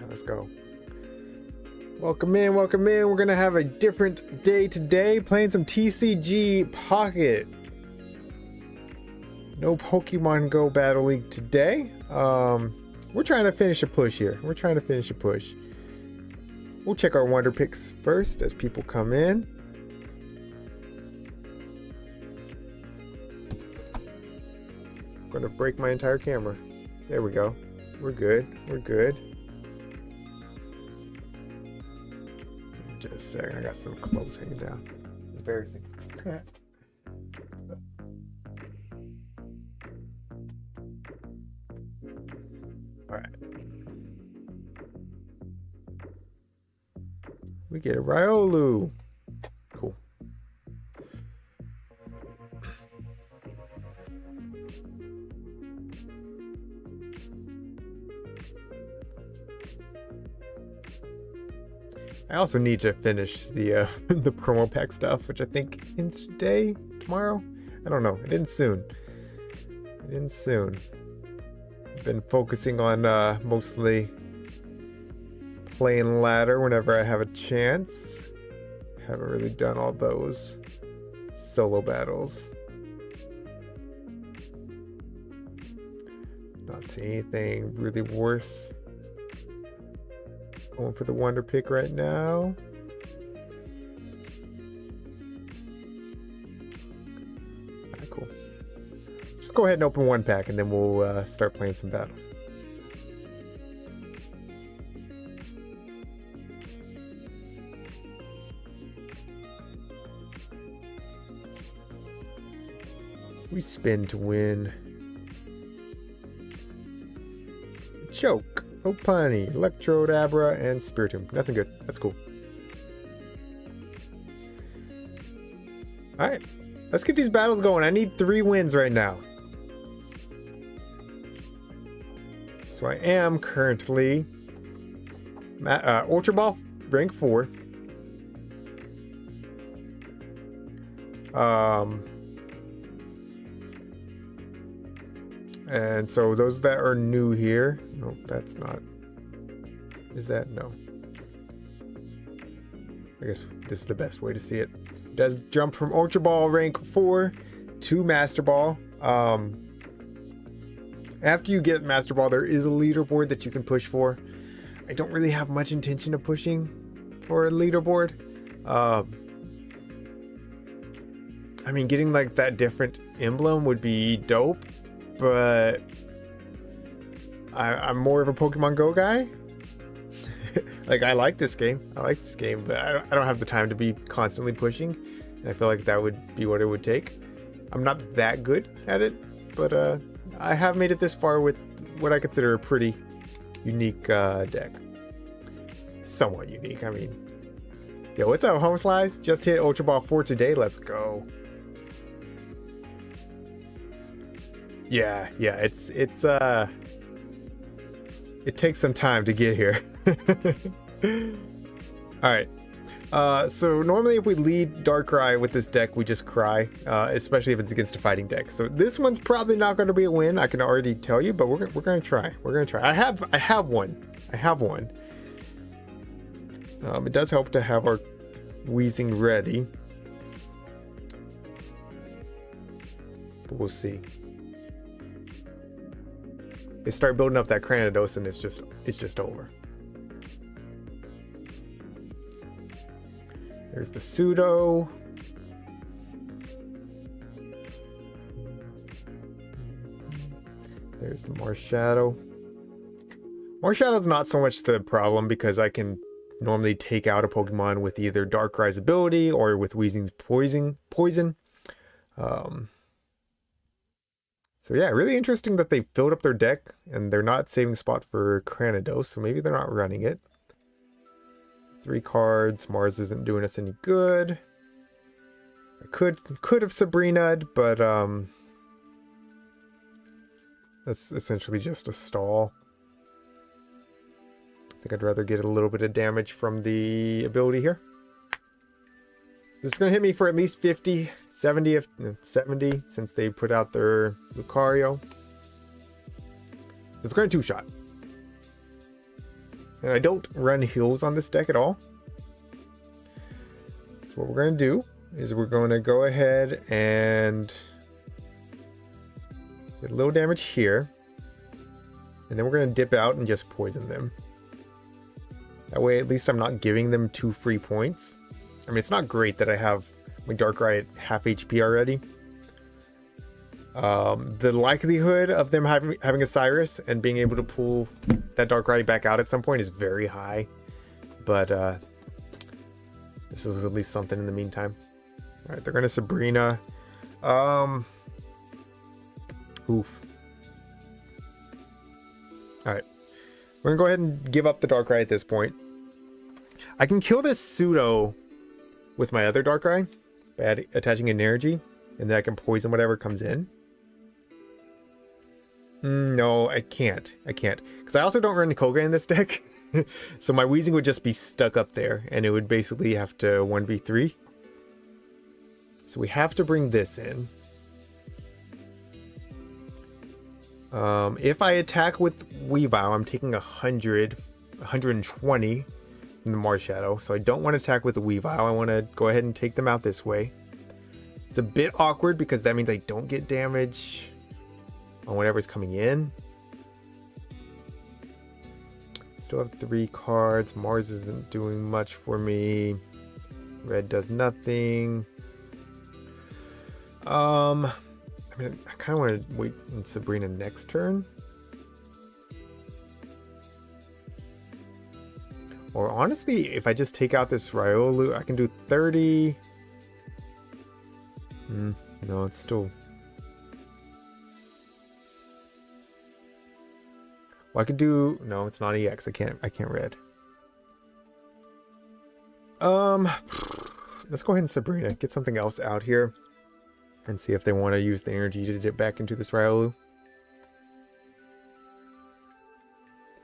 Let's go. Welcome in, welcome in. We're gonna have a different day today, playing some TCG Pocket. No Pokemon Go Battle League today. We're trying to finish a push here. We'll check our Wonder Picks first as people come in. I'm gonna break my entire camera. There we go. We're good. Just a second, I got some clothes hanging down. Embarrassing. Alright. We get a Riolu. Cool. I also need to finish the the promo pack stuff, which I think ends today, tomorrow. I don't know. It ends soon. I've been focusing on mostly playing ladder whenever I have a chance. Haven't really done all those solo battles. Not seeing anything really worth going for the Wonder Pick right now. Alright, cool. Just go ahead and open one pack and then we'll start playing some battles. We spin to win. Choke, Opani, Electrodabra, and Spiritomb. Nothing good. That's cool. Alright. Let's get these battles going. I need 3 wins right now. So I am currently Ultra Ball rank 4. And so those that are new here, nope, that's not Is that? No. I guess this is the best way to see it. Does jump from Ultra Ball rank 4 to Master Ball. After you get Master Ball, there is a leaderboard that you can push for. I don't really have much intention of pushing for a leaderboard. I mean, getting like that different emblem would be dope, but I'm more of a Pokemon Go guy. Like, I like this game, but I don't have the time to be constantly pushing, and I feel like that would be what it would take. I'm not that good at it, but I have made it this far with what I consider a pretty unique deck. Somewhat unique, I mean. Yo, what's up, Home Slice? Just hit Ultra Ball 4 today, let's go. Yeah, it takes some time to get here. Alright. So normally if we lead Darkrai with this deck, we just cry, especially if it's against a fighting deck. So this one's probably not going to be a win, I can already tell you, but we're going to try. We're going to try. I have one. It does help to have our Weezing ready. But we'll see. They start building up that Cranidos and it's just over. There's the Pseudo. There's the Marshadow. Marshadow's not so much the problem because I can normally take out a Pokemon with either Darkrai's ability or with Weezing's poison. So yeah, really interesting that they filled up their deck and they're not saving spot for Cranidos, so maybe they're not running it. 3 cards. Mars isn't doing us any good. I could have Sabrina'd, but that's essentially just a stall. I think I'd rather get a little bit of damage from the ability here. This is going to hit me for at least 50, 70, 70 since they put out their Lucario. It's going to 2-shot. And I don't run heals on this deck at all. So what we're going to do is we're going to go ahead and get a little damage here. And then we're going to dip out and just poison them. That way at least I'm not giving them 2 free points. I mean, it's not great that I have my Darkrai at half HP already. The likelihood of them having a Cyrus and being able to pull that Darkrai back out at some point is very high. But this is at least something in the meantime. Alright, they're going to Sabrina. Oof. Alright. We're going to go ahead and give up the Darkrai at this point. I can kill this Pseudo with my other Darkrai by attaching an energy, and then I can poison whatever comes in. No, I can't. Because I also don't run Koga in this deck. So my Weezing would just be stuck up there, and it would basically have to 1v3. So we have to bring this in. If I attack with Weavile, I'm taking 120 from the Marshadow, so I don't want to attack with the Weavile. I want to go ahead and take them out this way. It's a bit awkward because that means I don't get damage on whatever's coming in. Still have 3 cards. Mars isn't doing much for me. Red does nothing. I mean, I kind of want to wait on Sabrina next turn. Or honestly, if I just take out this Riolu, I can do 30. No, it's still... Well, I could do... No, it's not EX. I can't red. Let's go ahead and Sabrina. Get something else out here. And see if they want to use the energy to dip back into this Riolu.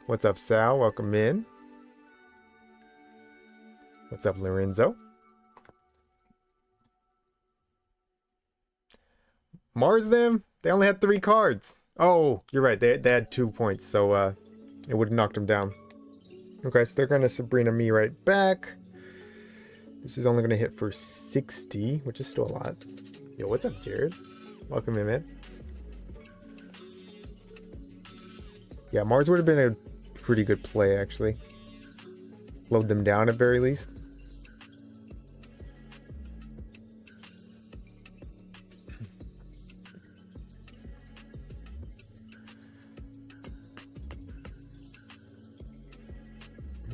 What's up, Sal? Welcome in. What's up, Lorenzo? Mars them? They only had 3 cards. Oh, you're right. They had 2 points, so it would have knocked them down. Okay, so they're going to Sabrina me right back. This is only going to hit for 60, which is still a lot. Yo, what's up, Jared? Welcome in, man. Yeah, Mars would have been a pretty good play, actually. Load them down at very least.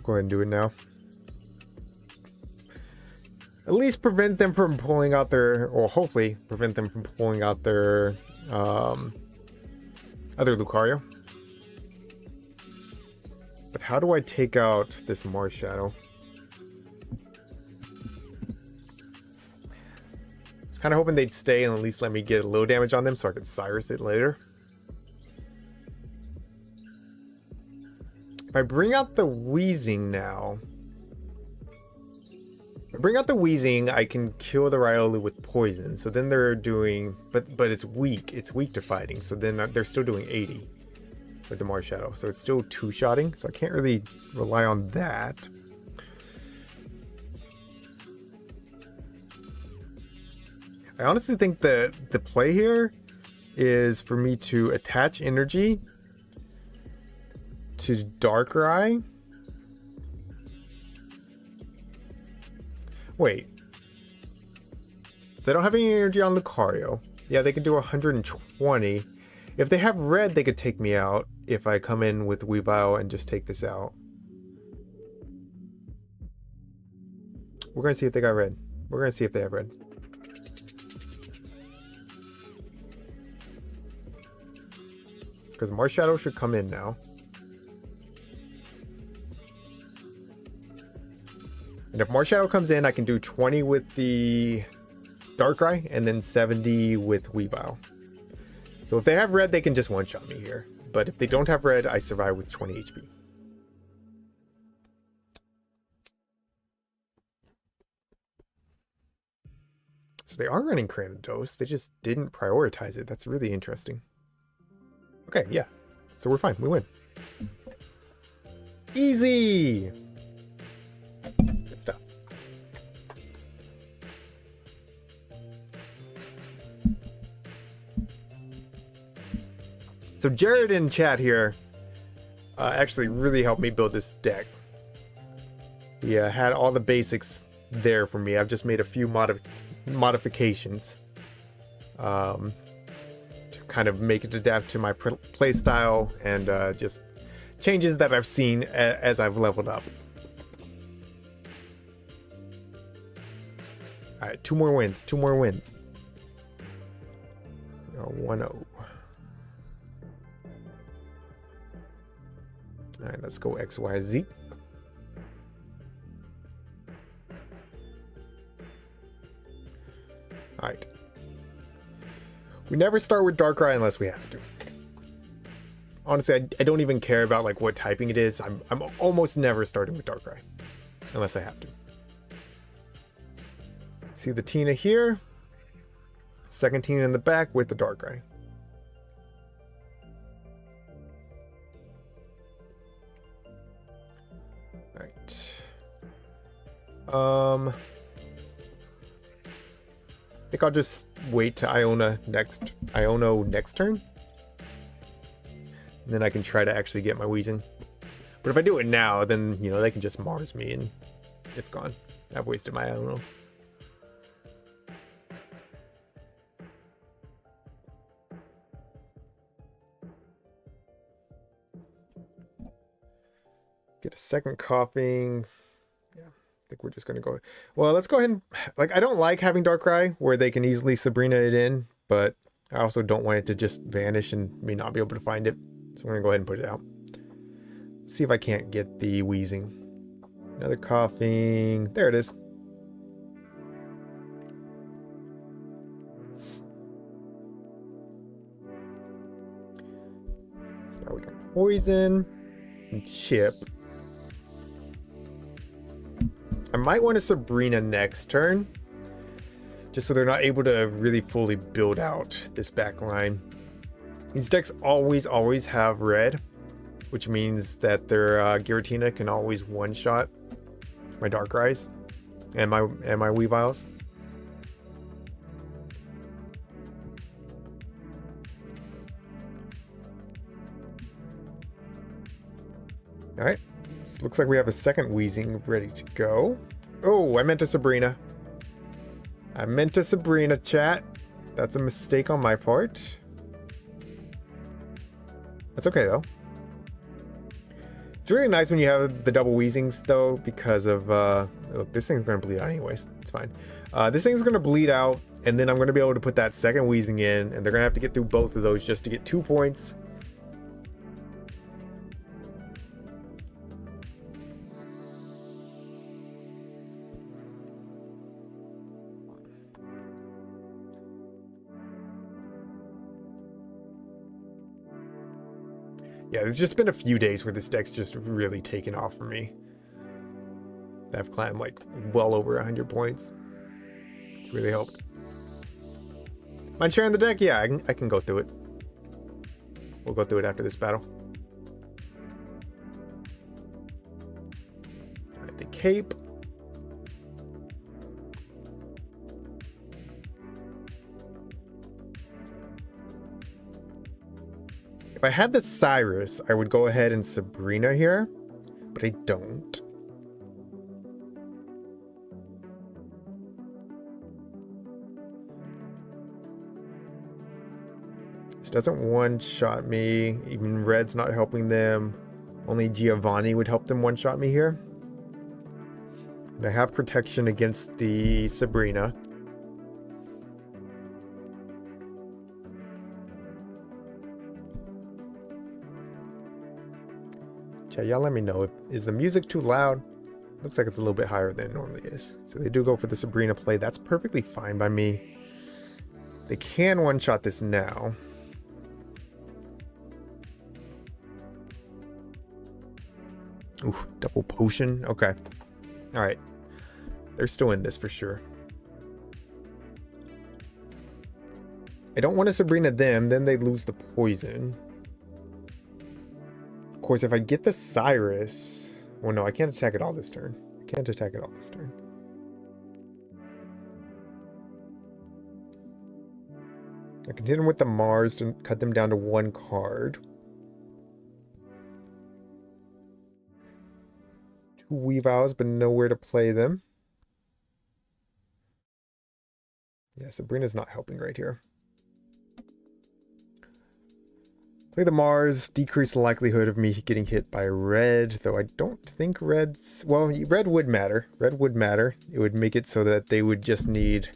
Go ahead and do it now. At least prevent them from pulling out their, or hopefully prevent them from pulling out their other Lucario. But how do I take out this Mars Shadow? I was kind of hoping they'd stay and at least let me get a little damage on them so I could Cyrus it later. If I bring out the Wheezing now, I can kill the Riolu with poison. So then they're doing, but it's weak. It's weak to fighting. So then they're still doing 80 with the Mars Shadow. So it's still two-shotting. So I can't really rely on that. I honestly think the play here is for me to attach energy to Darkrai. Wait. They don't have any energy on Lucario. Yeah, they can do 120. If they have red, they could take me out if I come in with Weavile and just take this out. We're going to see if they got red. We're going to see if they have red. Because Mars Shadow should come in now. And if Mars Shadow comes in, I can do 20 with the Darkrai and then 70 with Weavile. So if they have red, they can just one-shot me here. But if they don't have red, I survive with 20 HP. So they are running Cranidos. They just didn't prioritize it. That's really interesting. Okay, yeah. So we're fine. We win. Easy! Good stuff. So Jared in chat here actually really helped me build this deck. He had all the basics there for me. I've just made a few modifications to kind of make it adapt to my play style and just changes that I've seen as I've leveled up. All right, two more wins. 1-0. All right, let's go XYZ. All right. We never start with Darkrai unless we have to. Honestly, I don't even care about like what typing it is. I'm almost never starting with Darkrai unless I have to. See the Tina here. Second Tina in the back with the Darkrai. Right. I think I'll just wait to Iono next turn. And then I can try to actually get my Weezing. But if I do it now, then, you know, they can just Mars me and it's gone. I've wasted my Iono. Get a second coughing. Yeah, I think we're just going to go. Well, let's go ahead and, like, I don't like having Darkrai where they can easily Sabrina it in, but I also don't want it to just vanish and me not be able to find it. So I'm going to go ahead and put it out. Let's see if I can't get the Weezing. Another coughing. There it is. So now we can poison and chip. I might want to Sabrina next turn, just so they're not able to really fully build out this back line. These decks always have red, which means that their Giratina can always one-shot my Darkrai's and my Weaviles. All right, so looks like we have a second Weezing ready to go. Oh, I meant a Sabrina. I meant a Sabrina, chat. That's a mistake on my part. That's okay, though. It's really nice when you have the double Weezings, though, because of... look, this thing's going to bleed out anyways. It's fine. This thing's going to bleed out, and then I'm going to be able to put that second Weezing in, and they're going to have to get through both of those just to get 2 points. Yeah, there's just been a few days where this deck's just really taken off for me. I've climbed like well over 100 points. It's really helped. Mind sharing the deck? Yeah, I can go through it. We'll go through it after this battle. Alright, the cape. If I had the Cyrus, I would go ahead and Sabrina here, but I don't. This doesn't one-shot me. Even Red's not helping them. Only Giovanni would help them one-shot me here. And I have protection against the Sabrina. Y'all let me know. Is the music too loud? Looks like it's a little bit higher than it normally is. So they do go for the Sabrina play. That's perfectly fine by me. They can one-shot this now. Ooh, double potion. Okay. Alright. They're still in this for sure. I don't want to Sabrina them, then they lose the poison. Of course, if I get the Cyrus... Well, no, I can't attack it all this turn. I can't attack it all this turn. I can hit them with the Mars to cut them down to 1 card. 2 Weaviles, but nowhere to play them. Yeah, Sabrina's not helping right here. Play the Mars, decrease the likelihood of me getting hit by Red, though I don't think Red's... Well, Red would matter. Red would matter. It would make it so that they would just need,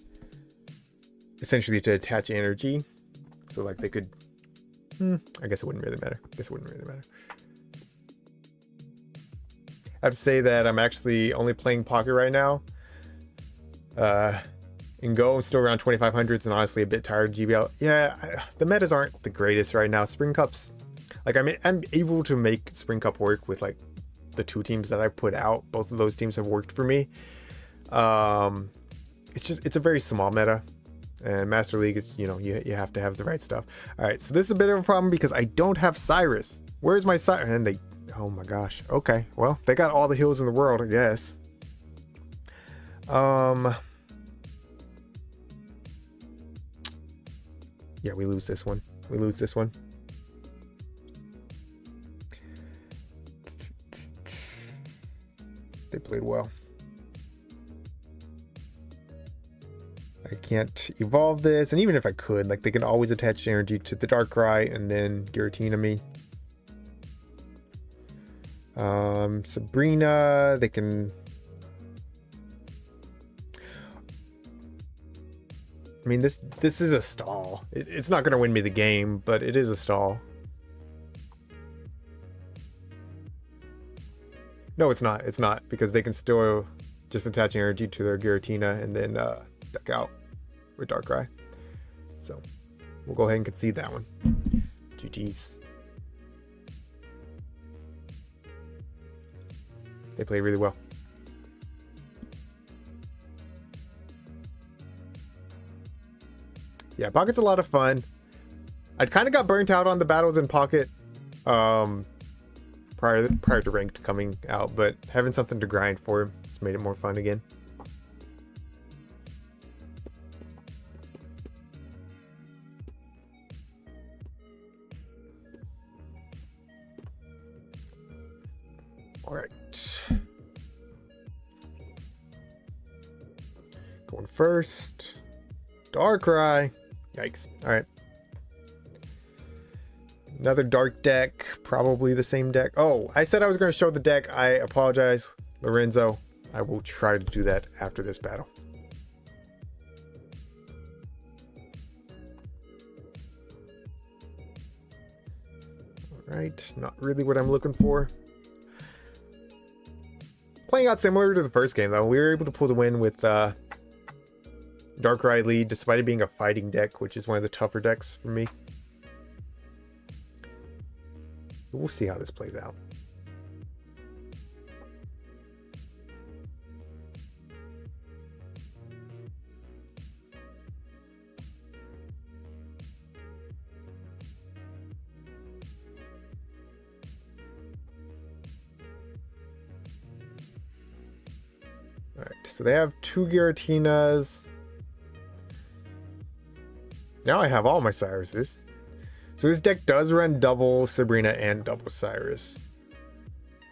essentially, to attach energy. So, like, they could... I guess it wouldn't really matter. I have to say that I'm actually only playing Pocket right now. In Go, I'm still around 2500s and honestly a bit tired of GBL. Yeah, the metas aren't the greatest right now. Spring Cups, like I'm able to make Spring Cup work with like the 2 teams that I put out. Both of those teams have worked for me. It's a very small meta, and Master League is, you know, you have to have the right stuff. All right, so this is a bit of a problem because I don't have Cyrus. Where's my Cyrus? And they, oh my gosh. Okay, well they got all the heals in the world, I guess. Yeah, we lose this one. They played well. I can't evolve this, and even if I could, like, they can always attach energy to the Darkrai and then Giratina me. Sabrina, they can... I mean, this is a stall. It's not going to win me the game, but it is a stall. No, it's not. It's not, because they can still just attach energy to their Giratina and then deck out with Darkrai. So we'll go ahead and concede that one. GG's. They play really well. Yeah, Pocket's a lot of fun. I kind of got burnt out on the battles in Pocket. prior to ranked coming out, but having something to grind for has made it more fun again. All right. Going first. Darkrai. Yikes. All right. Another dark deck. Probably the same deck. Oh, I said I was going to show the deck. I apologize, Lorenzo. I will try to do that after this battle. All right. Not really what I'm looking for. Playing out similar to the first game, though. We were able to pull the win with Darkrai lead, despite it being a fighting deck, which is one of the tougher decks for me. We'll see how this plays out. All right, so they have 2 Giratinas. Now I have all my Cyruses. So this deck does run double Sabrina and double Cyrus.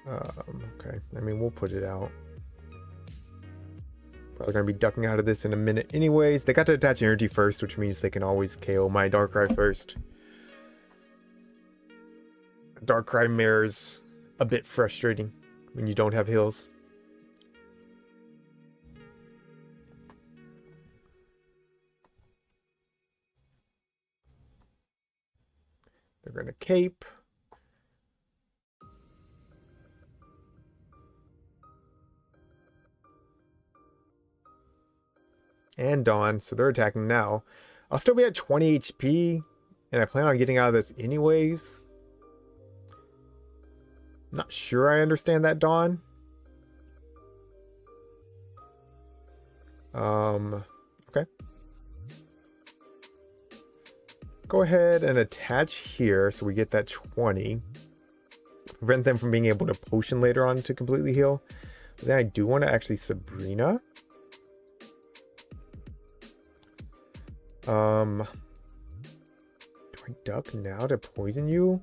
Okay, I mean, we'll put it out. Probably going to be ducking out of this in a minute anyways. They got to attach energy first, which means they can always KO my Darkrai first. Darkrai mirrors a bit frustrating when you don't have heals. They're going to cape. And Dawn, so they're attacking now. I'll still be at 20 HP, and I plan on getting out of this anyways. I'm not sure I understand that Dawn. Okay. Go ahead and attach here so we get that 20. Prevent them from being able to potion later on to completely heal. But then I do want to actually Sabrina. Do I duck now to poison you?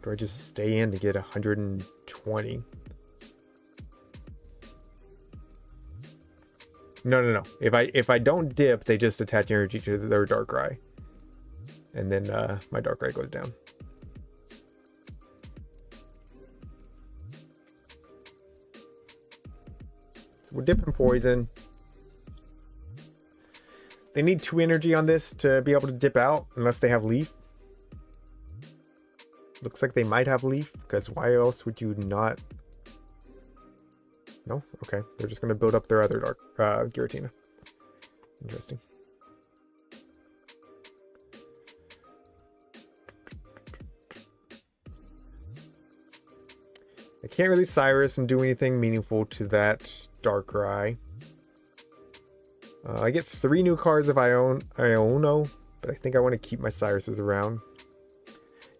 Do I just stay in to get 120? No. If I don't dip, they just attach energy to their Darkrai. And then my Darkrai goes down. So we're dipping poison. They need 2 energy on this to be able to dip out, unless they have Leaf. Looks like they might have Leaf, because why else would you not? No? Okay. They're just going to build up their other Giratina. Interesting. I can't really Cyrus and do anything meaningful to that Darkrai. I get 3 new cards if I own Iono, but I think I want to keep my Cyruses around.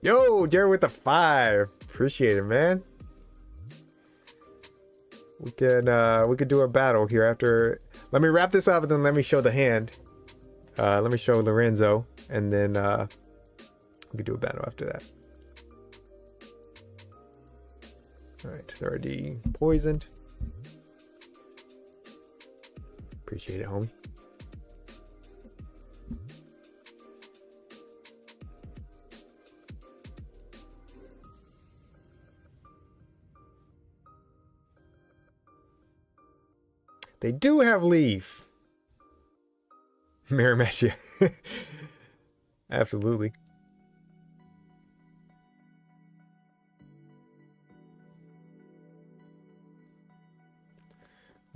Yo, Jared with the 5. Appreciate it, man. We could do a battle here after. Let me wrap this up and then let me show the hand. Let me show Lorenzo, and then we could do a battle after that. All right, they're already poisoned. Appreciate it, homie. They do have Leaf. Mirror match, yeah. Absolutely.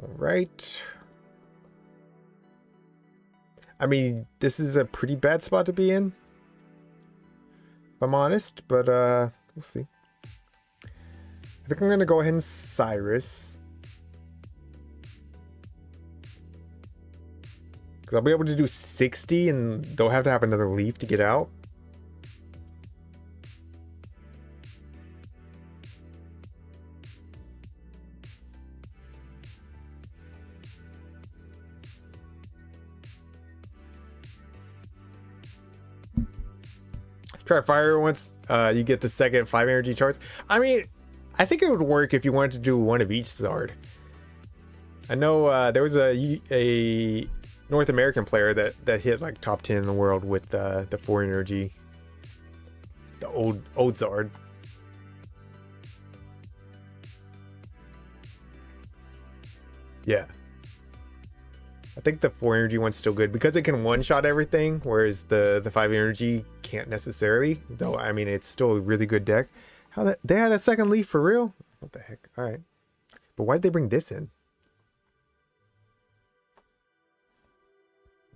All right. I mean, this is a pretty bad spot to be in, if I'm honest, but we'll see. I think I'm going to go ahead and Cyrus. Because I'll be able to do 60 and they'll have to have another Leaf to get out. Try fire once you get the second 5 energy charts. I mean, I think it would work if you wanted to do one of each Zard. I know there was a North American player that hit like top 10 in the world with the 4 energy, the old Zard. Yeah. I think the 4 energy one's still good because it can one-shot everything, whereas the 5 energy can't necessarily. Though, I mean, it's still a really good deck. They had a second leaf for real? What the heck? All right. But why did they bring this in?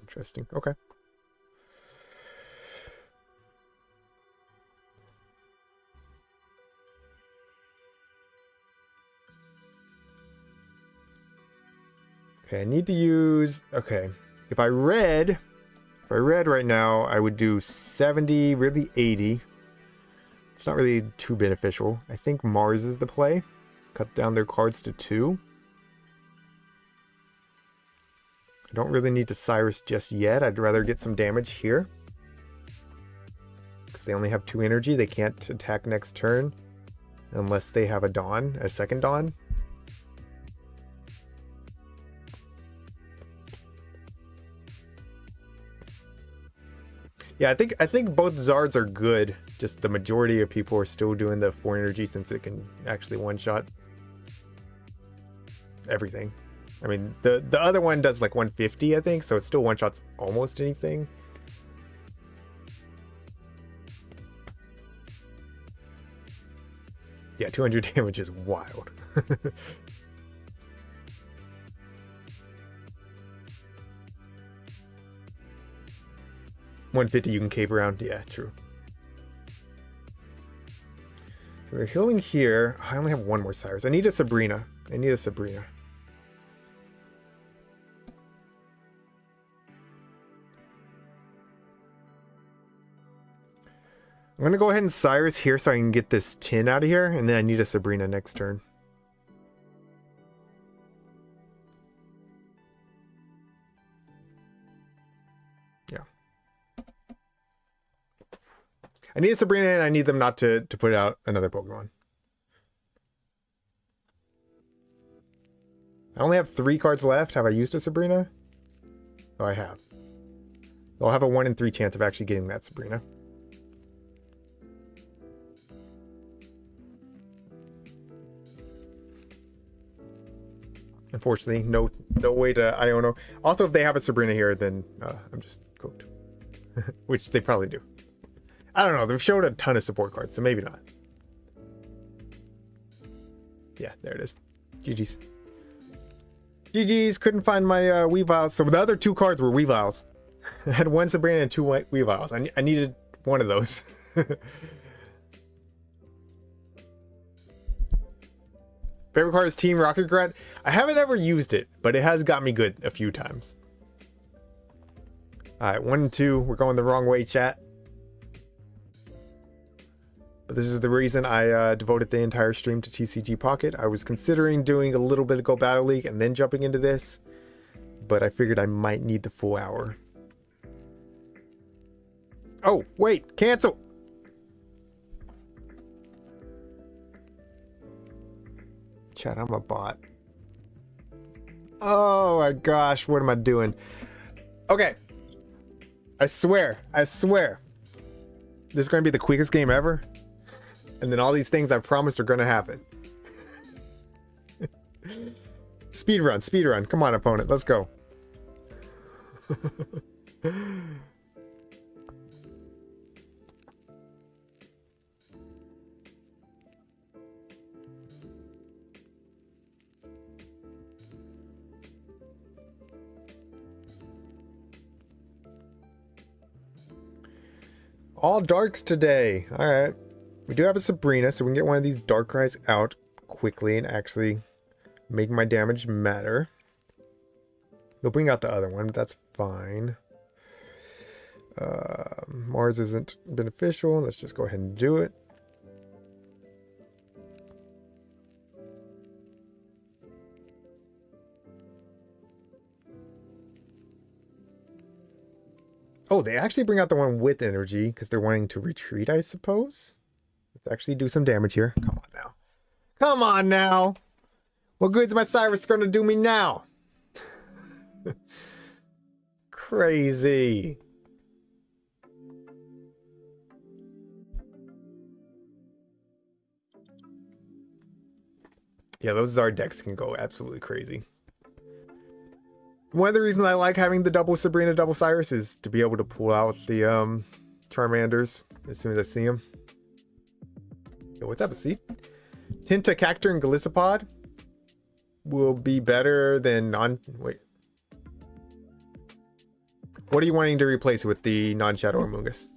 Interesting. Okay. Okay, I need to use... Okay. If I read right now, I would do 70, really 80. It's not really too beneficial. I think Mars is the play. Cut down their cards to 2. I don't really need to Cyrus just yet. I'd rather get some damage here. Because they only have 2 energy. They can't attack next turn. Unless they have a second Dawn. Yeah, I think both Zards are good. Just the majority of people are still doing the 4 energy since it can actually one-shot everything. I mean, the other one does like 150, I think, so it still one-shots almost anything. Yeah, 200 damage is wild. 150 you can cape around. Yeah, true. So they're healing here. I only have one more Cyrus. I need a Sabrina. I'm going to go ahead and Cyrus here so I can get this 10 out of here. And then I need a Sabrina next turn. Yeah. I need a Sabrina and I need them not to put out another Pokemon. I only have 3 cards left. Have I used a Sabrina? Oh, I have. I'll have a 1 in 3 chance of actually getting that Sabrina. Unfortunately, no way to Iono. Also, if they have a Sabrina here, then I'm just cooked. Which they probably do. I don't know. They've showed a ton of support cards, so maybe not. Yeah, there it is. GG's. GG's. Couldn't find my Weaviles. So the other 2 cards were Weaviles. I had 1 Sabrina and 2 Weaviles. I needed one of those. Favorite card is Team Rocket Grunt. I haven't ever used it, but it has got me good a few times. Alright, 1 and 2. We're going the wrong way, chat. But this is the reason I devoted the entire stream to TCG Pocket. I was considering doing a little bit of Go Battle League and then jumping into this. But I figured I might need the full hour. Oh, wait! Cancel! Chat, I'm a bot. Oh my gosh, what am I doing? Okay. I swear. This is going to be the quickest game ever. And then all these things I promised are going to happen. Speed run. Come on, opponent. Let's go. All darks today. All right. We do have a Sabrina, so we can get one of these Darkrai's out quickly and actually make my damage matter. They'll bring out the other one, but that's fine. Mars isn't beneficial. Let's just go ahead and do it. Oh, they actually bring out the one with energy because they're wanting to retreat, I suppose. Let's actually do some damage here. Come on now. Come on now. What good's my Cyrus gonna do me now? Crazy. Yeah, those Zard decks can go absolutely crazy. One of the reasons I like having the double Sabrina, double Cyrus is to be able to pull out the Charmanders as soon as I see them. Yo, what's up, C? Tentacactor and Gallisopod will be better than wait. What are you wanting to replace with the non-Shadow Amoonguss?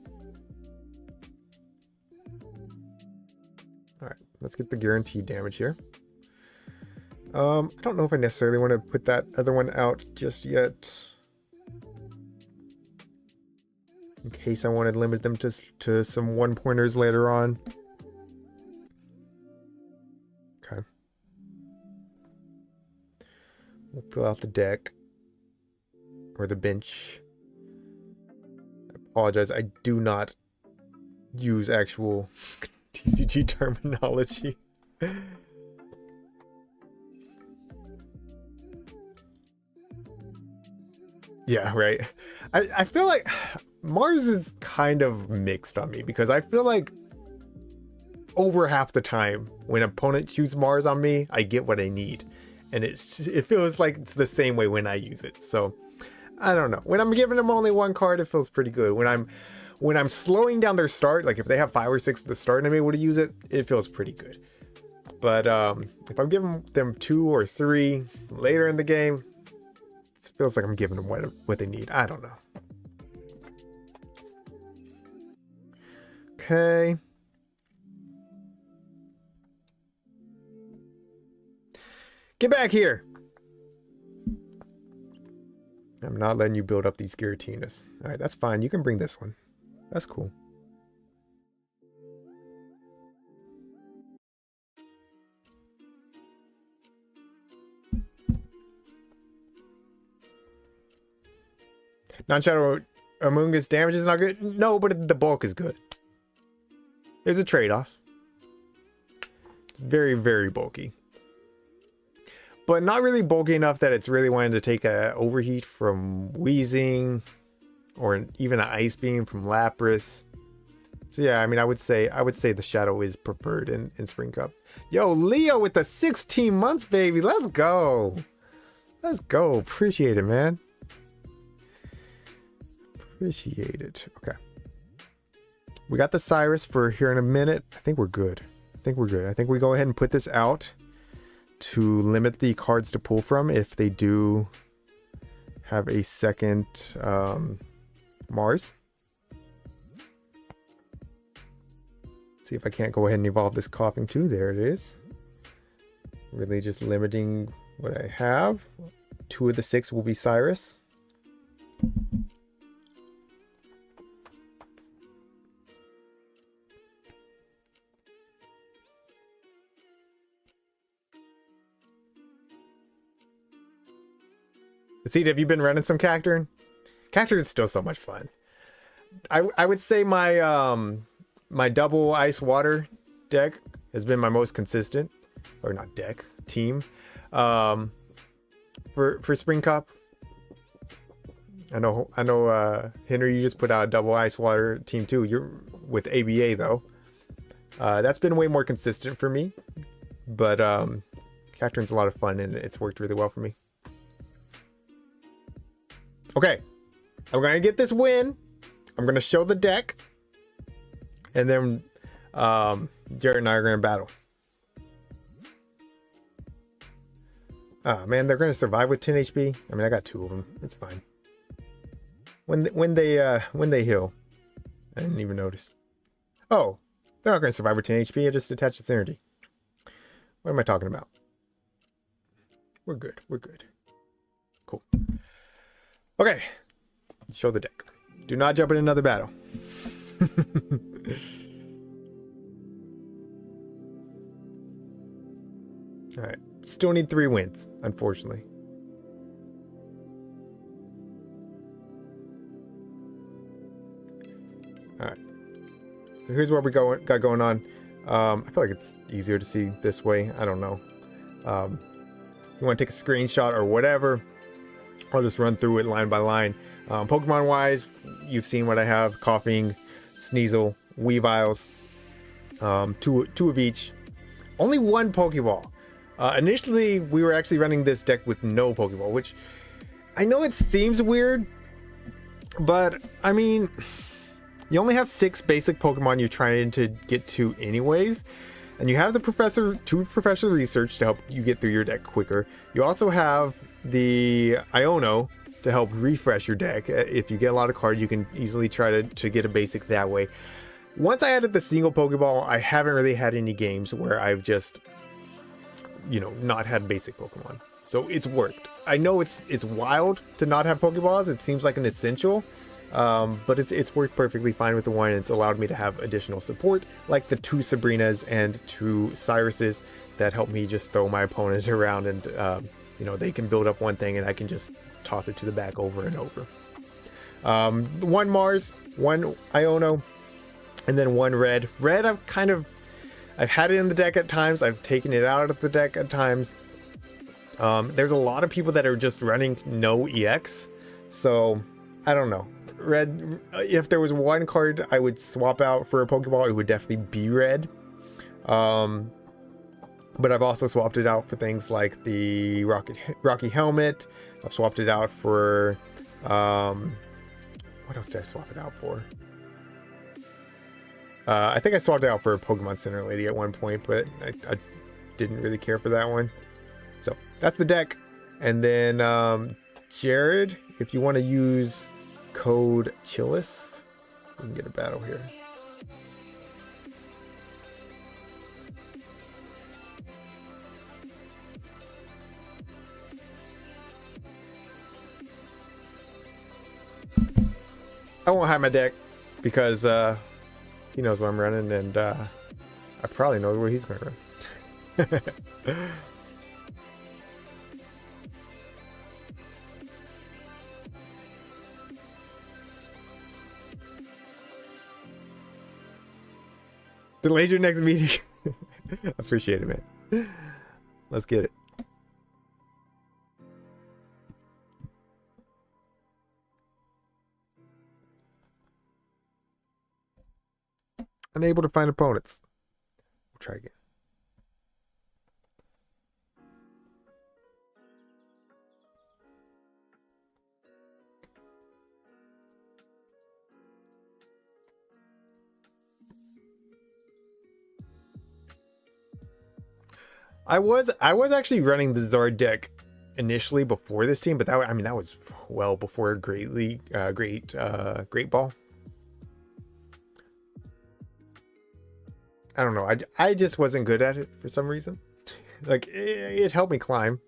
Alright, let's get the guaranteed damage here. I don't know if I necessarily want to put that other one out just yet. In case I want to limit them to some one-pointers later on. Okay. We'll fill out the deck. Or the bench. I apologize, I do not use actual TCG terminology. Yeah, right. I feel like Mars is kind of mixed on me because I feel like over half the time when opponents use Mars on me, I get what I need. And it feels like it's the same way when I use it. So I don't know. When I'm giving them only one card, it feels pretty good. When I'm slowing down their start, like if they have 5 or 6 at the start and I'm able to use it, it feels pretty good. But if I'm giving them 2 or 3 later in the game, it feels like I'm giving them what they need. I don't know. Okay. Get back here. I'm not letting you build up these Giratinas. All right, that's fine. You can bring this one. That's cool. Non-Shadow Amoonguss damage is not good? No, but the bulk is good. There's a trade-off. It's very, very bulky. But not really bulky enough that it's really wanting to take a overheat from Wheezing or even an Ice Beam from Lapras. So yeah, I mean, I would say the Shadow is preferred in Spring Cup. Yo, Leo with the 16 months, baby. Let's go. Let's go. Appreciate it, man. Appreciate it. Okay. We got the Cyrus for here in a minute. I think we're good. I think we go ahead and put this out to limit the cards to pull from if they do have a second Mars. See if I can't go ahead and evolve this Coughing too. There it is. Really just limiting what I have. 2 of the 6 will be Cyrus. See, have you been running some Cacturn? Cacturn is still so much fun. I would say my my double ice water deck has been my most consistent, or not deck, team, for Spring Cup. I know Henry, you just put out a double ice water team too. You're with ABA though. That's been way more consistent for me, but Cacturn's a lot of fun and it's worked really well for me. Okay, I'm gonna get this win. I'm gonna show the deck, and then Jared and I are gonna battle. Oh man, they're gonna survive with 10 HP. I mean, I got 2 of them. It's fine. When they heal, I didn't even notice. Oh, they're not gonna survive with 10 HP. I just attached its energy. What am I talking about? We're good. We're good. Cool. Okay, show the deck. Do not jump in another battle. All right, still need 3 wins, unfortunately. All right. So here's what we got going on. I feel like it's easier to see this way. I don't know. You want to take a screenshot or whatever. I'll just run through it line by line. Pokemon wise, you've seen what I have: Coughing, Sneasel, Weaviles, two of each. Only one Pokeball. Initially, we were actually running this deck with no Pokeball, which I know it seems weird, but I mean, you only have 6 basic Pokemon you're trying to get to anyways, and you have the two Professor Research to help you get through your deck quicker. You also have the Iono to help refresh your deck. If you get a lot of cards, you can easily try to get a basic that way. Once I added the single Pokeball, I haven't really had any games where I've just, not had basic Pokemon. So it's worked. I know it's wild to not have Pokeballs. It seems like an essential, but it's worked perfectly fine with the one. It's allowed me to have additional support, like the 2 Sabrinas and 2 Cyruses that help me just throw my opponent around, and they can build up one thing and I can just toss it to the back over and over. 1 Mars, 1 Iono, and then 1 Red. Red, I've had it in the deck at times. I've taken it out of the deck at times. There's a lot of people that are just running no EX. So, I don't know. Red, if there was one card I would swap out for a Pokeball, it would definitely be Red. But I've also swapped it out for things like the Rocky Helmet. I've swapped it out for... what else did I swap it out for? I think I swapped it out for a Pokemon Center Lady at one point, but I didn't really care for that one. So that's the deck. And then Jared, if you want to use code Chillis, we can get a battle here. I won't hide my deck because he knows what I'm running, and I probably know where he's going to run. Delayed your next meeting. Appreciate it, man. Let's get it. Unable to find opponents. We'll try again. I was actually running the Zard deck initially before this team, but that was well before Great Ball. I don't know. I just wasn't good at it for some reason. Like it helped me climb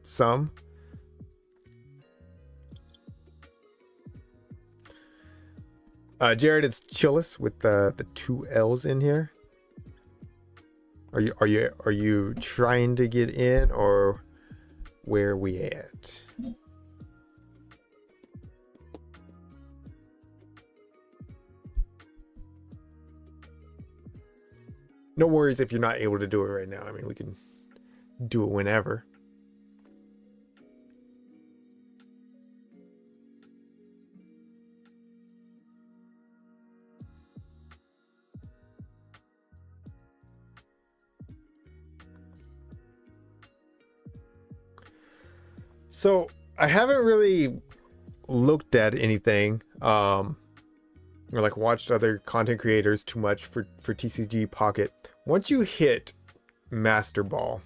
some. Jared, it's Chillis with the 2 L's in here. Are you trying to get in, or where are we at? No worries if you're not able to do it right now. I mean, we can do it whenever. So I haven't really looked at anything or like watched other content creators too much for TCG Pocket. Once you hit Master Ball,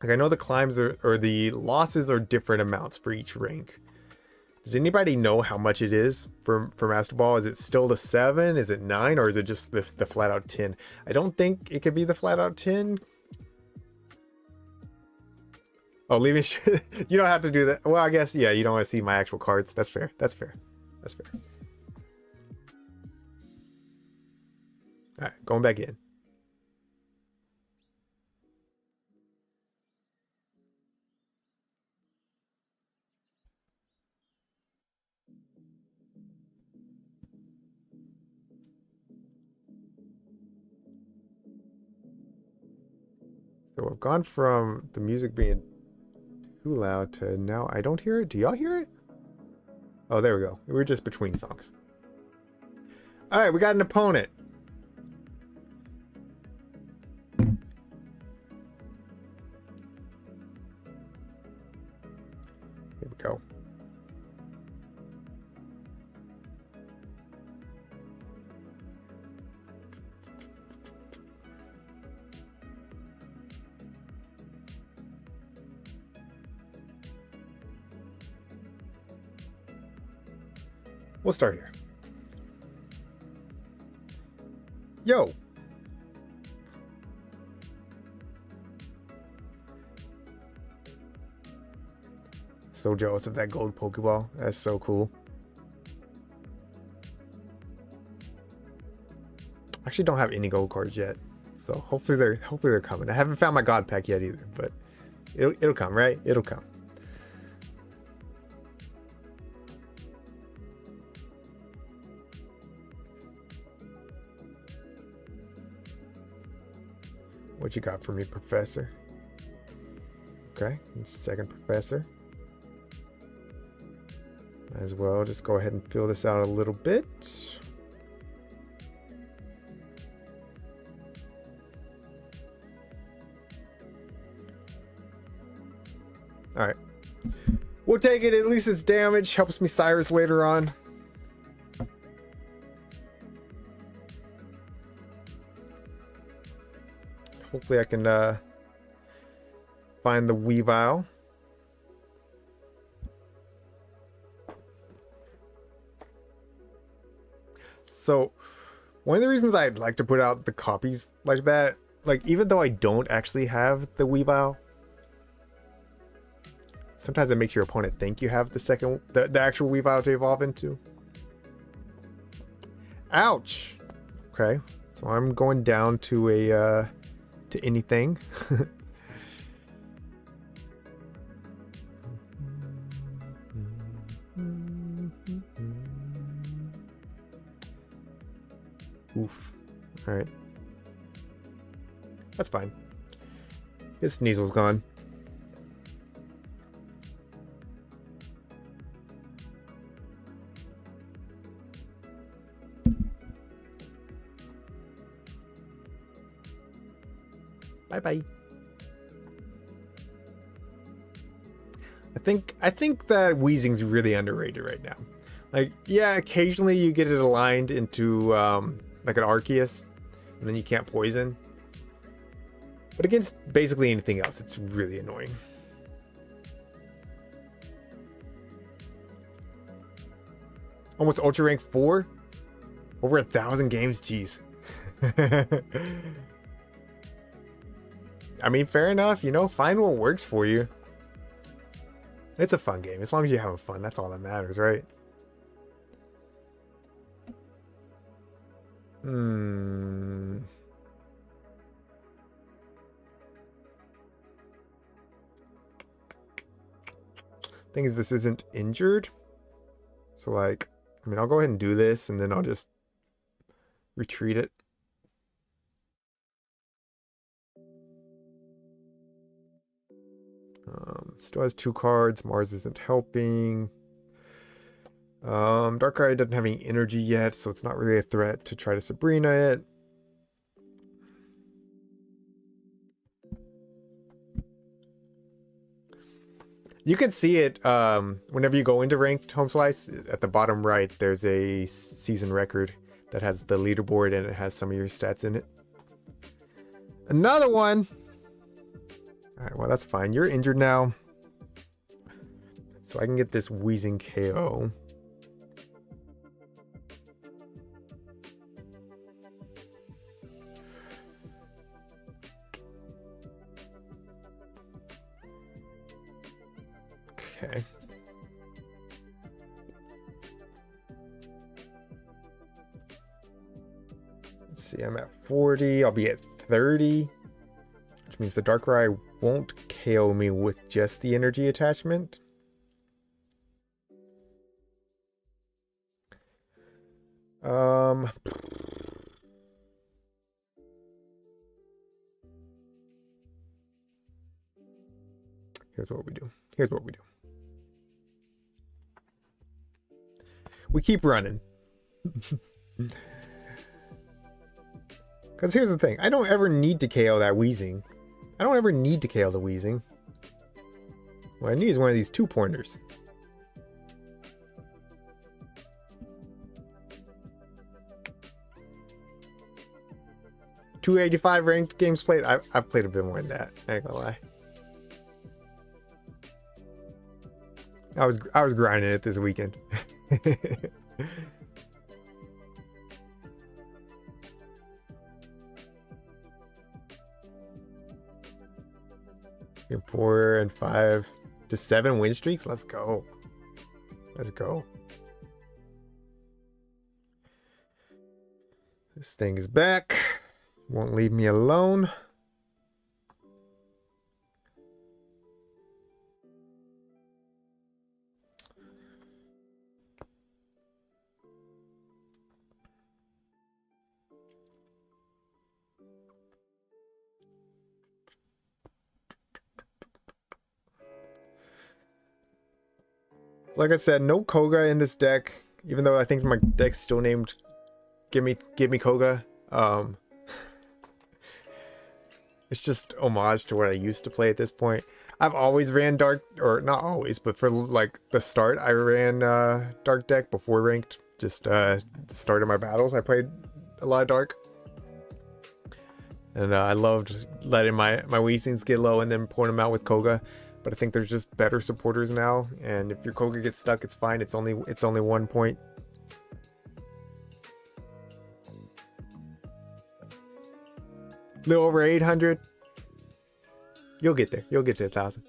like I know the climbs or the losses are different amounts for each rank. Does anybody know how much it is for Master Ball? Is it still the 7? Is it 9? Or is it just the flat out 10? I don't think it could be the flat out 10. Oh, leaving. You don't have to do that. Well, I guess, yeah, you don't want to see my actual cards. That's fair. That's fair. That's fair. All right, going back in. So I've gone from the music being too loud to now I don't hear it. Do y'all hear it? Oh, there we go. We're just between songs. All right, we got an opponent. Here we go. We'll start here. Yo. So jealous of that gold Pokeball. That's so cool. Actually don't have any gold cards yet. So hopefully they're coming. I haven't found my god pack yet either, but it'll come, right? It'll come. What you got for me, Professor? Okay, second Professor. Might as well just go ahead and fill this out a little bit. All right. We'll take it. At least it's damage. Helps me Cyrus later on. Hopefully I can find the Weavile. So one of the reasons I'd like to put out the copies like that, like even though I don't actually have the Weavile, sometimes it makes your opponent think you have the actual Weavile to evolve into. Ouch. Okay, so I'm going down to a to anything. Oof. All right. That's fine. His Sneasel's gone. Bye-bye. I think that Weezing's really underrated right now. Like, yeah, occasionally you get it aligned into like an Arceus, and then you can't poison. But against basically anything else, it's really annoying. Almost Ultra Rank 4? Over 1,000 games, jeez. I mean, fair enough, you know, find what works for you. It's a fun game. As long as you're having fun, that's all that matters, right? Thing is, this isn't injured. So, like, I mean, I'll go ahead and do this, and then I'll just retreat it. Still has 2 cards. Mars isn't helping. Darkrai doesn't have any energy yet, so it's not really a threat to try to Sabrina it. You can see it whenever you go into ranked home slice. At the bottom right, there's a season record that has the leaderboard and it has some of your stats in it. Another one! Alright, well, that's fine. You're injured now. So I can get this Weezing KO. Okay. Let's see, I'm at 40. I'll be at 30. Which means the Darkrai won't KO me with just the energy attachment. Here's what we do. Here's what we do. We keep running. Because here's the thing. I don't ever need to KO that Weezing. I don't ever need to KO the Weezing. What I need is one of these 2-pointers. .285 ranked games played. I've played a bit more than that. I ain't gonna lie. I was grinding it this weekend. You're 4 and 5 to 7 win streaks. Let's go. Let's go. This thing is back. Won't leave me alone. Like I said, no Koga in this deck, even though I think my deck's still named Give Me Koga. It's just homage to what I used to play at this point. I've always ran dark, or not always, but for like the start, I ran dark deck before ranked. Just the start of my battles, I played a lot of dark. And I loved letting my Weezings get low and then pouring them out with Koga. But I think there's just better supporters now, and if your Koga gets stuck, it's fine. It's only 1 point. Little over 800. You'll get there. You'll get to 1,000.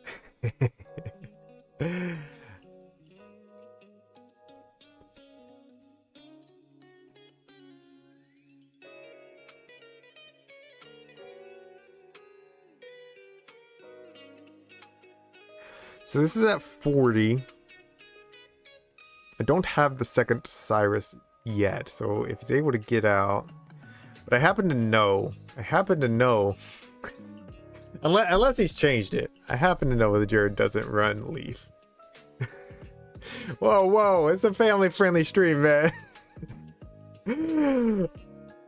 So this is at 40. I don't have the second Cyrus yet, so if he's able to get out. But I happen to know, unless he's changed it, I happen to know that Jared doesn't run Leaf. Whoa, it's a family-friendly stream, man.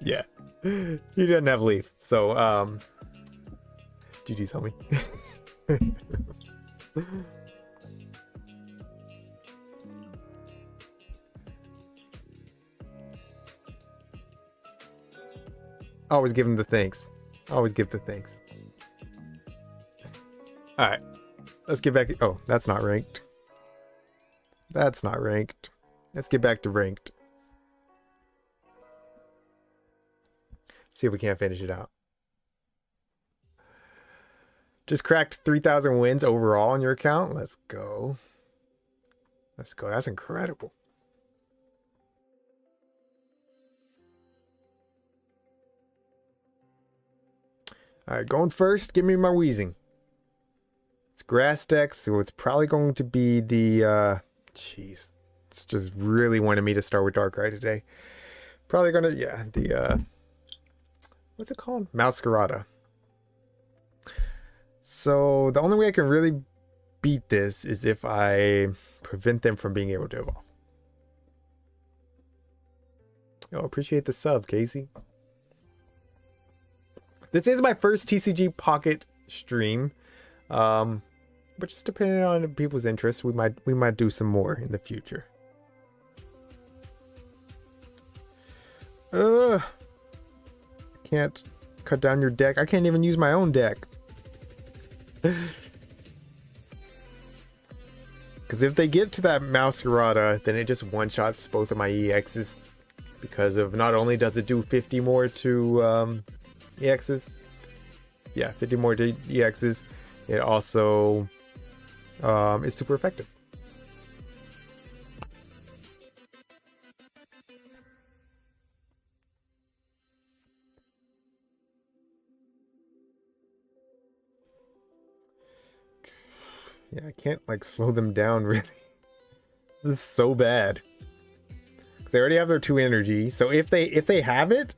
Yeah, he doesn't have Leaf, so, GG's, homie. Always give him the thanks. Always give the thanks. Alright. Let's get back. Oh, that's not ranked. That's not ranked. Let's get back to ranked. See if we can't finish it out. Just cracked 3,000 wins overall on your account. Let's go. Let's go. That's incredible. Alright, going first. Give me my Weezing. It's grass deck, so it's probably going to be the... Jeez. It's just really wanted me to start with Darkrai today. Probably gonna... Yeah, the... What's it called? Masquerada. So the only way I can really beat this is if I prevent them from being able to evolve. Oh, appreciate the sub, Casey. This is my first TCG Pocket stream, but just depending on people's interest, we might do some more in the future. I can't cut down your deck. I can't even use my own deck. Because if they get to that Masquerada, then it just one-shots both of my EXs. Because of not only does it do 50 more to EXs, yeah, 50 more to EXs, it also is super effective. Yeah, I can't like slow them down really. This is so bad. They already have their 2 energy, so if they have it,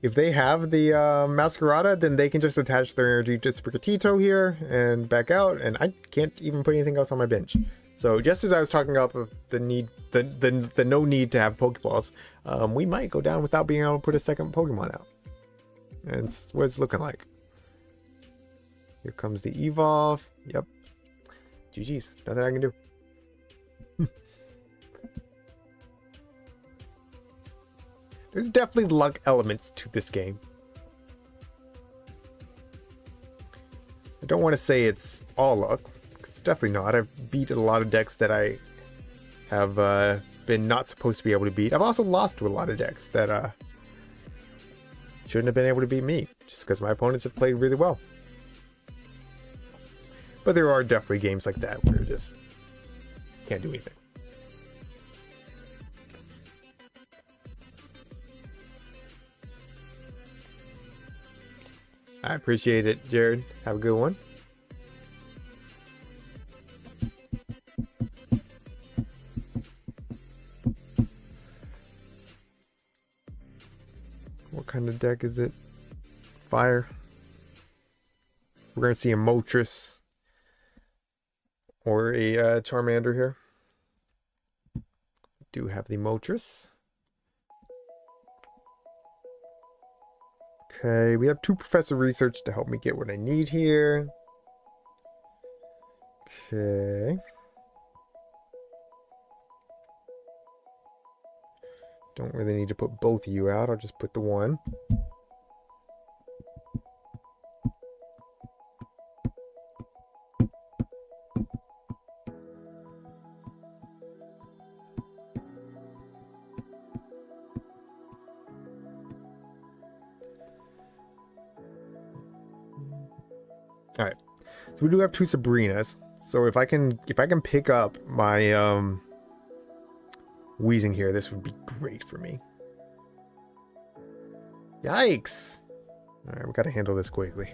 if they have the Masquerada, then they can just attach their energy to Sprigatito here and back out, and I can't even put anything else on my bench. So just as I was talking about the need, the no need to have Pokeballs, we might go down without being able to put a second Pokemon out. And it's what it's looking like. Here comes the Evolve. Yep. GG's. Nothing I can do. There's definitely luck elements to this game. I don't want to say it's all luck. It's definitely not. I've beat a lot of decks that I have been not supposed to be able to beat. I've also lost to a lot of decks that shouldn't have been able to beat me, just because my opponents have played really well. But there are definitely games like that where you just can't do anything. I appreciate it, Jared. Have a good one. What kind of deck is it? Fire. We're going to see a Moltres or a Charmander here. We do have the Moltres. Okay, we have 2 Professor Research to help me get what I need here. Okay. Don't really need to put both of you out. I'll just put the one. All right, so we do have 2 Sabrinas. So if I can pick up my Wheezing here, this would be great for me. Yikes! All right, we got to handle this quickly.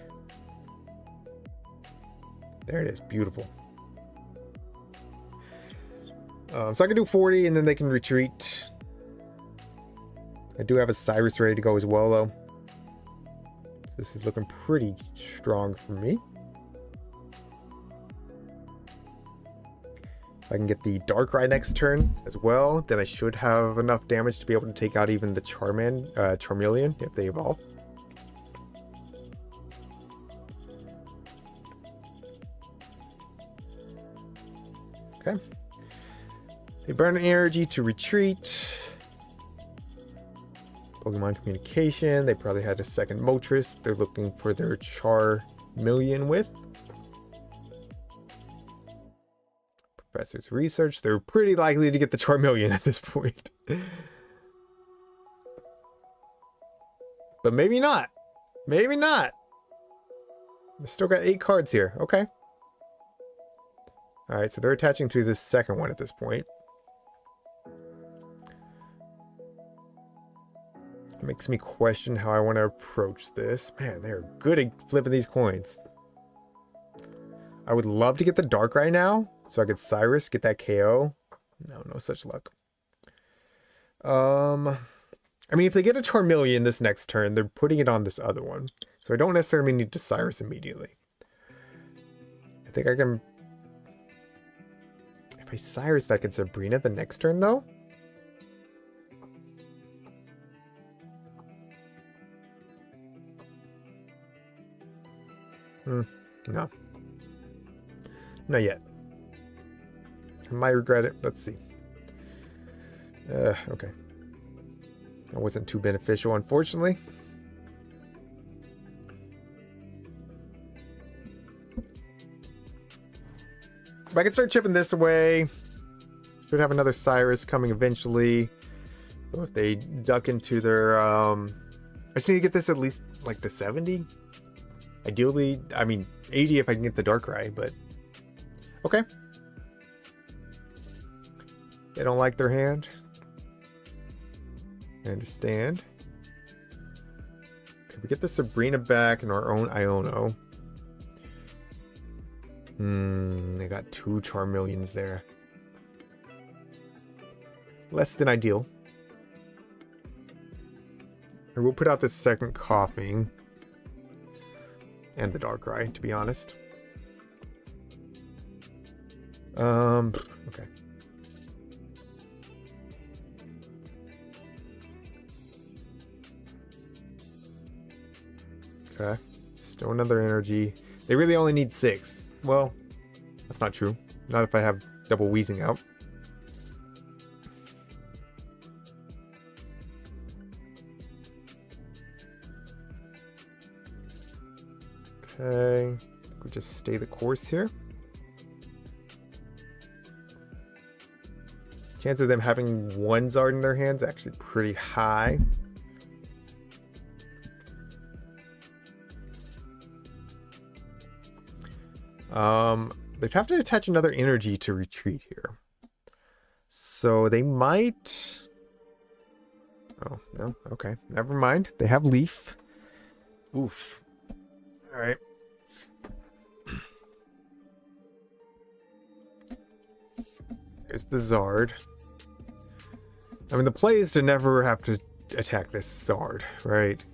There it is, beautiful. So I can do 40, and then they can retreat. I do have a Cyrus ready to go as well, though. This is looking pretty strong for me. If I can get the Darkrai next turn as well, then I should have enough damage to be able to take out even the Charmeleon if they evolve. Okay. They burn energy to retreat. Pokemon Communication. They probably had a second Moltres they're looking for their Charmeleon with. Professor's Research. They're pretty likely to get the Charmeleon at this point. But maybe not. Maybe not. We've still got 8 cards here. Okay. Alright, so they're attaching to this second one at this point. It makes me question how I want to approach this. Man, they're good at flipping these coins. I would love to get the Darkrai now, so I could Cyrus, get that KO. No such luck. I mean, if they get a Charmeleon this next turn, they're putting it on this other one. So I don't necessarily need to Cyrus immediately. I think I can... If I Cyrus that, can Sabrina the next turn, though? No. Not yet. I might regret it. Let's see. Okay. That wasn't too beneficial, unfortunately. If I can start chipping this away, should have another Cyrus coming eventually. So if they duck into their... I just need to get this at least like to 70. Ideally, I mean 80 if I can get the Darkrai, but... Okay. They don't like their hand. I understand. Can we get the Sabrina back and our own Iono? They got 2 Charmeleons there. Less than ideal. Or we'll put out this second coughing. And the Darkrai, to be honest. Okay. Okay. Still another energy. They really only need 6. Well, that's not true. Not if I have double wheezing out. Okay. We'll just stay the course here. Chance of them having one Zard in their hands is actually pretty high. They'd have to attach another energy to retreat here. So they might... Oh, no. Okay. Never mind. They have Leaf. Oof. Alright. There's the Zard. I mean, the play is to never have to attack this Zard, right?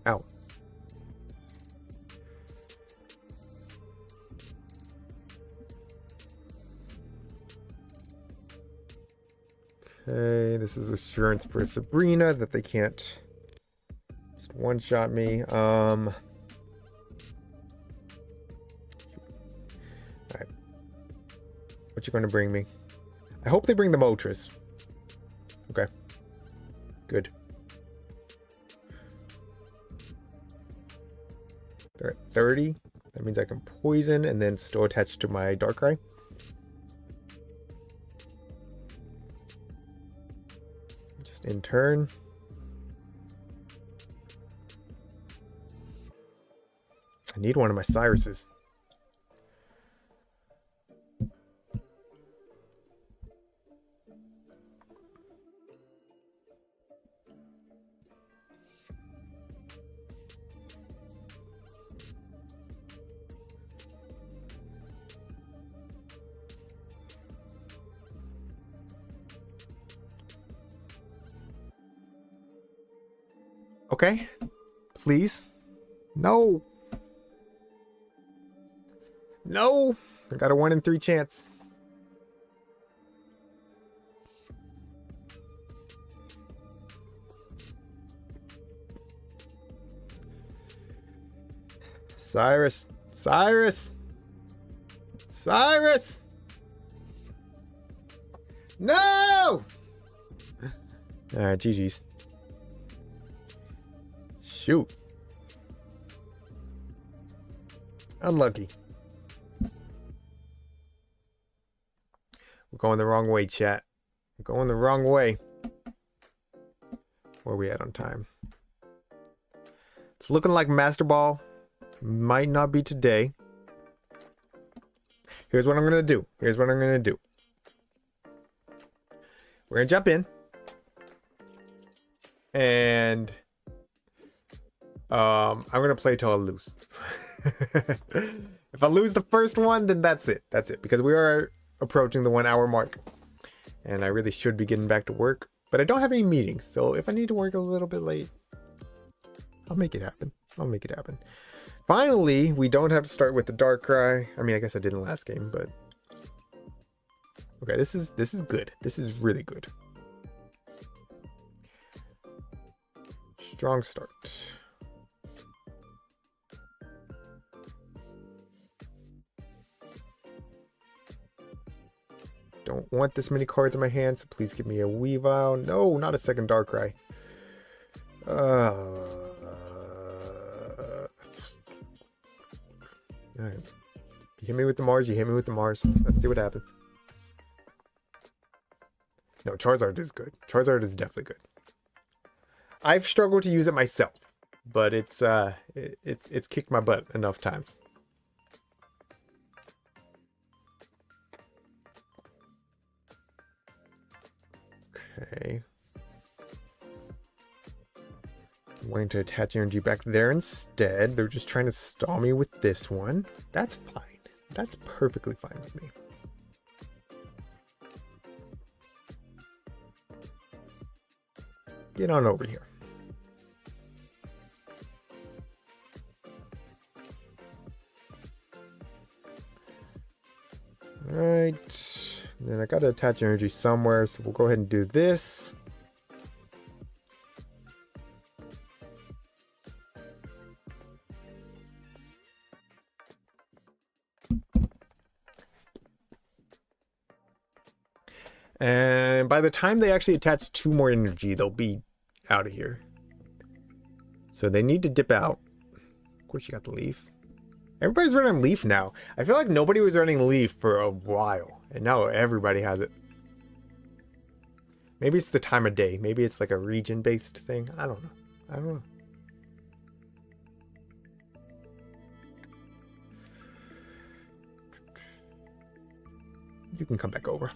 Ow. Okay, this is assurance for Sabrina that they can't just one-shot me. Alright. What you gonna bring me? I hope they bring the Moltres. Okay. Good. They're at 30. That means I can poison and then still attach to my Darkrai. Just in turn. I need one of my Cyruses. Okay, please. No. No. I got a 1 in 3 chance. Cyrus. Cyrus. Cyrus. No. All right, GG's. Shoot. Unlucky. We're going the wrong way, chat. We're going the wrong way. Where are we at on time? It's looking like Master Ball might not be today. Here's what I'm going to do. Here's what I'm going to do. We're going to jump in. And... I'm gonna play till I lose. If I lose the first one, then that's it. That's it. Because we are approaching the 1 hour mark. And I really should be getting back to work. But I don't have any meetings. So if I need to work a little bit late, I'll make it happen. I'll make it happen. Finally, we don't have to start with the Darkrai. I mean, I guess I did in the last game, but... Okay, this is good. This is really good. Strong start. Don't want this many cards in my hand, so please give me a Weavile. No, not a second Darkrai. Alright. You hit me with the Mars, you hit me with the Mars. Let's see what happens. No, Charizard is good. Charizard is definitely good. I've struggled to use it myself, but it's kicked my butt enough times. Okay. I'm going to attach energy back there instead. They're just trying to stall me with this one. That's fine. That's perfectly fine with me. Get on over here. All right. Then I got to attach energy somewhere, so we'll go ahead and do this. And by the time they actually attach 2 more energy, they'll be out of here. So they need to dip out. Of course, you got the leaf. Everybody's running leaf now. I feel like nobody was running leaf for a while, and now everybody has it. Maybe it's the time of day. Maybe it's like a region-based thing. I don't know. I don't know. You can come back over.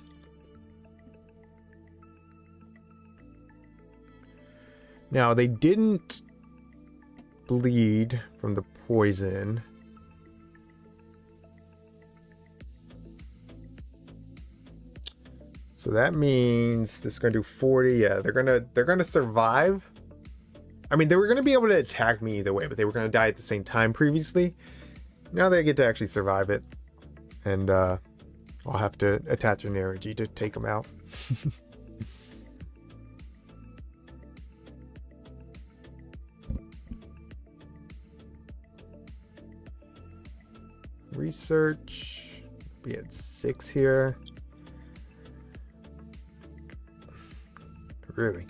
Now, they didn't bleed from the poison. So that means this is gonna do 40. Yeah, they're gonna survive. I mean, they were gonna be able to attack me either way, but they were gonna die at the same time previously. Now they get to actually survive it, and I'll have to attach an energy to take them out. Research. We had 6 here. Really?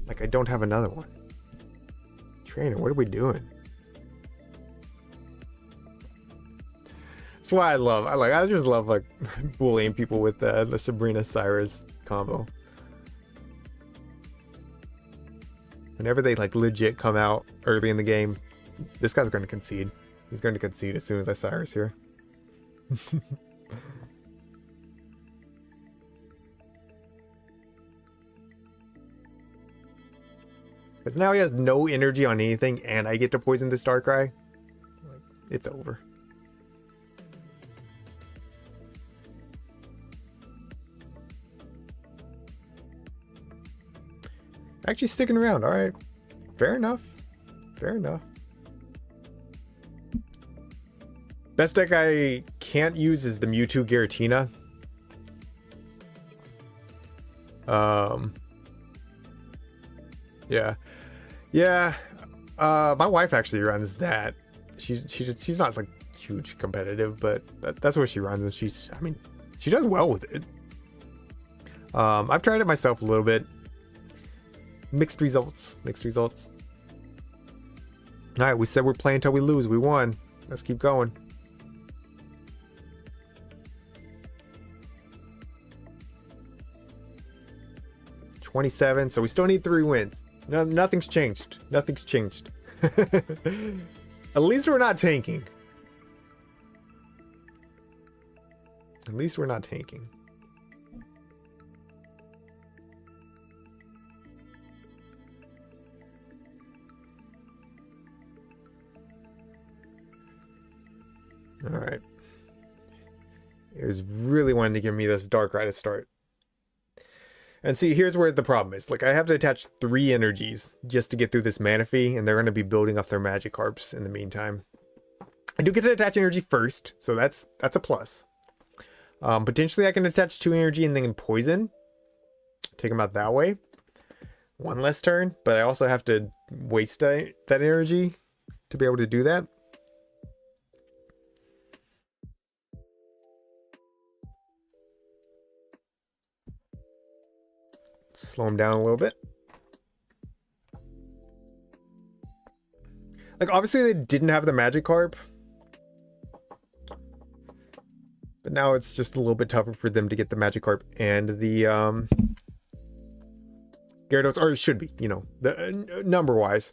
Like, I don't have another one. Trainer, what are we doing? That's why I just love like bullying people with the Sabrina Cyrus combo. Whenever they like legit come out early in the game, this guy's going to concede. He's going to concede as soon as I Cyrus here. Because now he has no energy on anything, and I get to poison this Darkrai. Like, it's over. Actually sticking around. All right. Fair enough. Fair enough. Best deck I can't use is the Mewtwo Giratina. Yeah. Yeah. My wife actually runs that. She's not like huge competitive, but that's what she runs, and she does well with it. I've tried it myself a little bit. Mixed results. All right, we said we're playing till we lose. We won. Let's keep going. $27, so we still need 3 wins. No, nothing's changed. Nothing's changed. At least we're not tanking. At least we're not tanking. All right. It was really wanting to give me this Darkrai to start. And see, here's where the problem is. Like, I have to attach 3 energies just to get through this Manaphy, and they're going to be building up their Magikarps in the meantime. I do get to attach energy first, so that's a plus. Potentially, I can attach 2 energy and then poison. Take them out that way. 1 less turn, but I also have to waste that energy to be able to do that. Slow him down a little bit. Like, obviously they didn't have the Magikarp, but now it's just a little bit tougher for them to get the Magikarp and the Gyarados, or it should be, you know, the number wise.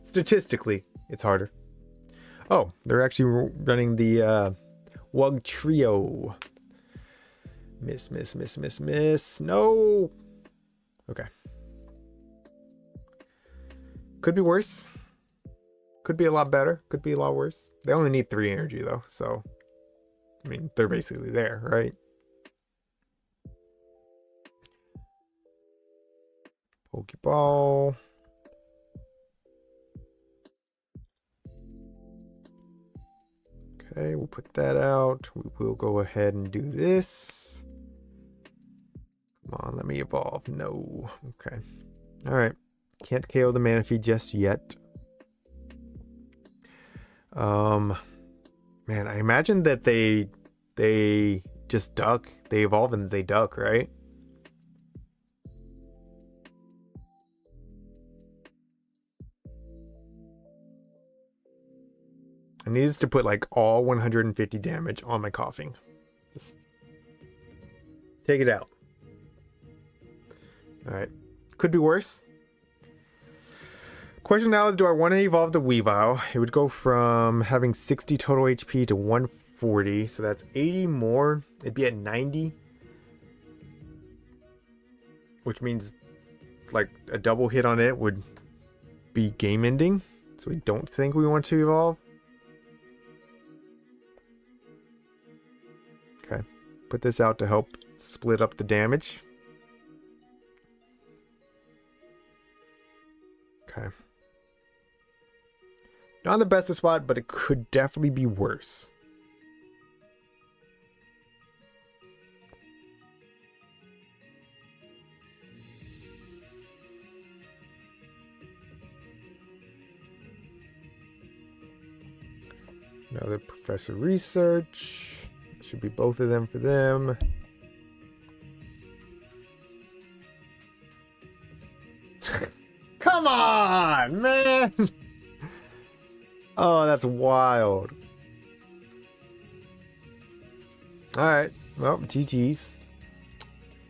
Statistically, it's harder. Oh, they're actually running the Wug Trio. Miss. No. Okay. Could be worse. Could be a lot better. Could be a lot worse. They only need 3 energy though, so I mean, they're basically there, right? Pokeball. Okay, we'll put that out. We will go ahead and do this. Come on, let me evolve. No. Okay. All right. Can't KO the Manaphy just yet. Man, I imagine that they just duck. They evolve and they duck, right? I needs to put like all 150 damage on my coughing. Just take it out. All right. Could be worse. Question now is, do I want to evolve the Weavile? It would go from having 60 total HP to 140. So that's 80 more. It'd be at 90. Which means like a double hit on it would be game ending. So we don't think we want to evolve. Okay. Put this out to help split up the damage. Okay. Not the best of spot, but it could definitely be worse. Another Professor Research. Should be both of them for them. Come on, man! Oh, that's wild. Alright. Well, GG's.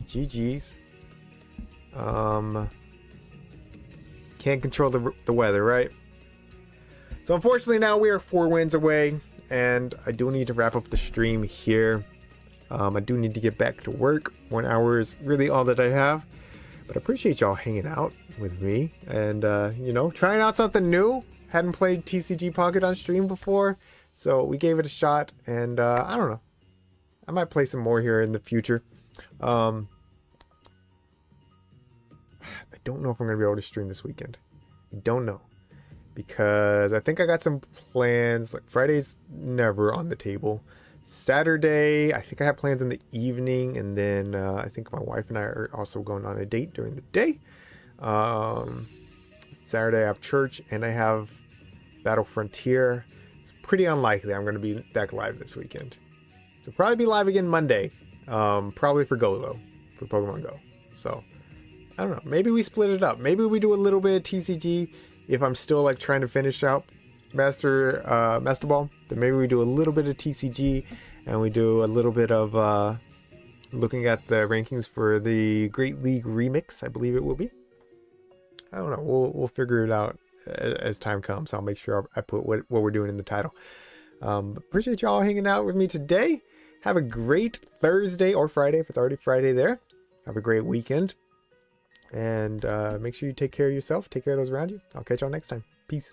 GG's. Can't control the weather, right? So unfortunately now we are 4 wins away. And I do need to wrap up the stream here. I do need to get back to work. 1 hour is really all that I have. But I appreciate y'all hanging out with me. And, you know, trying out something new. Hadn't played TCG Pocket on stream before, so we gave it a shot, and I don't know. I might play some more here in the future. I don't know if I'm going to be able to stream this weekend. I don't know. Because I think I got some plans. Like Friday's never on the table. Saturday, I think I have plans in the evening, and then I think my wife and I are also going on a date during the day. Saturday I have church, and I have Battle Frontier. It's pretty unlikely I'm going to be back live this weekend. So probably be live again Monday. Probably for Go though. For Pokemon Go. So, I don't know. Maybe we split it up. Maybe we do a little bit of TCG if I'm still like trying to finish out Master Ball. Then maybe we do a little bit of TCG and we do a little bit of looking at the rankings for the Great League Remix, I believe it will be. I don't know. We'll figure it out as time comes. I'll make sure I put what we're doing in the title. Appreciate y'all hanging out with me today. Have a great Thursday or Friday if it's already Friday there. Have a great weekend. And make sure you take care of yourself. Take care of those around you. I'll catch y'all next time. Peace.